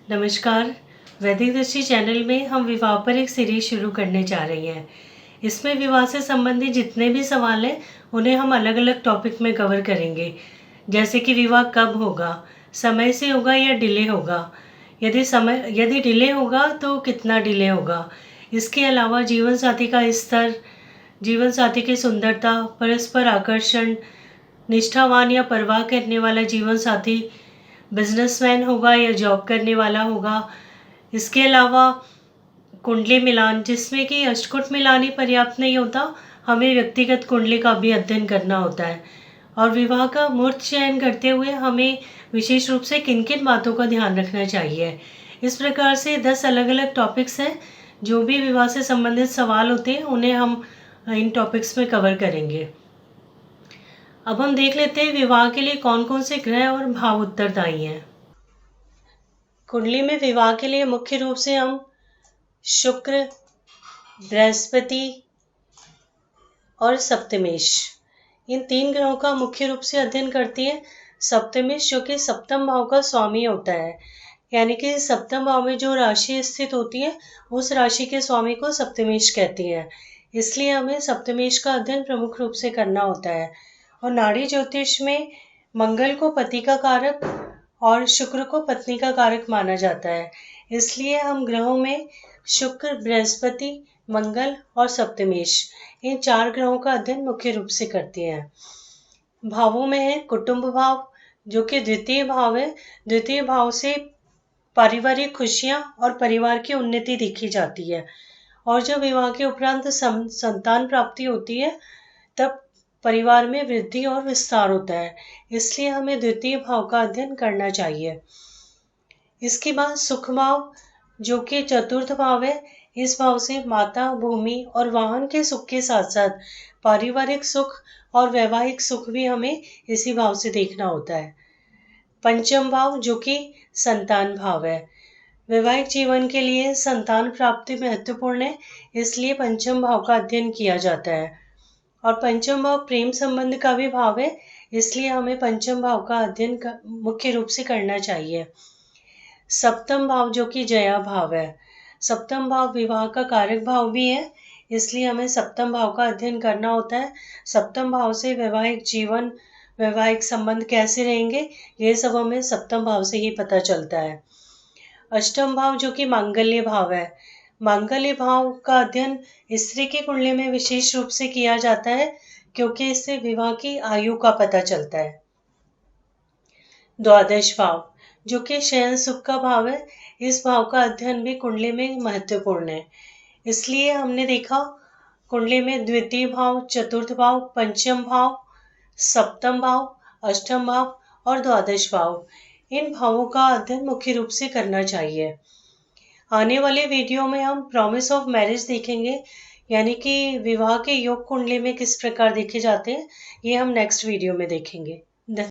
नमस्कार। वैदिक दृष्टि चैनल में हम विवाह पर एक सीरीज शुरू करने जा रही हैं। इसमें विवाह से संबंधित जितने भी सवाल हैं उन्हें हम अलग अलग टॉपिक में कवर करेंगे, जैसे कि विवाह कब होगा, समय से होगा या डिले होगा, यदि डिले होगा तो कितना डिले होगा। इसके अलावा जीवन साथी का स्तर, जीवन साथी की सुंदरता, परस्पर आकर्षण, निष्ठावान या परवाह करने वाला जीवन साथी, बिजनेसमैन होगा या जॉब करने वाला होगा। इसके अलावा कुंडली मिलान, जिसमें कि अष्टकूट मिलान ही पर्याप्त नहीं होता, हमें व्यक्तिगत कुंडली का भी अध्ययन करना होता है। और विवाह का मुहूर्त चयन करते हुए हमें विशेष रूप से किन किन बातों का ध्यान रखना चाहिए। इस प्रकार से 10 अलग अलग टॉपिक्स हैं। जो भी विवाह से संबंधित सवाल होते हैं उन्हें हम इन टॉपिक्स में कवर करेंगे। अब हम देख लेते हैं विवाह के लिए कौन कौन से ग्रह और भाव उत्तरदायी हैं। कुंडली में विवाह के लिए मुख्य रूप से हम शुक्र, बृहस्पति और सप्तमेश, इन 3 ग्रहों का मुख्य रूप से अध्ययन करती है। सप्तमेश जो कि सप्तम भाव का स्वामी होता है, यानी कि सप्तम भाव में जो राशि स्थित होती है उस राशि के स्वामी को सप्तमेश कहती है। इसलिए हमें सप्तमेश का अध्ययन प्रमुख रूप से करना होता है। और नाड़ी ज्योतिष में मंगल को पति का कारक और शुक्र को पत्नी का कारक माना जाता है। इसलिए हम ग्रहों में शुक्र, बृहस्पति, मंगल और सप्तमेश, इन 4 ग्रहों का अध्ययन मुख्य रूप से करते हैं। भावों में है कुटुंब भाव, जो कि द्वितीय भाव है। द्वितीय भाव से पारिवारिक खुशियां और परिवार की उन्नति देखी जाती है। और जब विवाह के उपरांत संतान प्राप्ति होती है तब परिवार में वृद्धि और विस्तार होता है। इसलिए हमें द्वितीय भाव का अध्ययन करना चाहिए। इसके बाद सुख भाव, जो कि चतुर्थ भाव है। इस भाव से माता, भूमि और वाहन के सुख के साथ साथ पारिवारिक सुख और वैवाहिक सुख भी हमें इसी भाव से देखना होता है। पंचम भाव, जो कि संतान भाव है। वैवाहिक जीवन के लिए संतान प्राप्ति महत्वपूर्ण है, इसलिए पंचम भाव का अध्ययन किया जाता है। और पंचम भाव प्रेम संबंध का भी भाव है, इसलिए हमें पंचम भाव का अध्ययन मुख्य रूप से करना चाहिए। सप्तम भाव, जो कि जया भाव है। सप्तम भाव विवाह का कारक भाव भी है, इसलिए हमें सप्तम भाव का अध्ययन करना होता है। सप्तम भाव से वैवाहिक जीवन, वैवाहिक संबंध कैसे रहेंगे, ये सब हमें सप्तम भाव से ही पता चलता है। अष्टम भाव, जो कि मांगल्य भाव है। मांगल्य भाव का अध्ययन स्त्री की कुंडली में विशेष रूप से किया जाता है, क्योंकि इससे विवाह की आयु का पता चलता है। द्वादश भाव, जो कि शयन सुख का भाव है। इस भाव का अध्ययन भी कुंडली में महत्वपूर्ण है। इसलिए हमने देखा कुंडली में द्वितीय भाव, चतुर्थ भाव, पंचम भाव, सप्तम भाव, अष्टम भाव और द्वादश भाव, इन भावों का अध्ययन मुख्य रूप से करना चाहिए। आने वाले वीडियो में हम प्रॉमिस ऑफ मैरिज देखेंगे, यानी कि विवाह के योग कुंडली में किस प्रकार देखे जाते हैं, ये हम नेक्स्ट वीडियो में देखेंगे।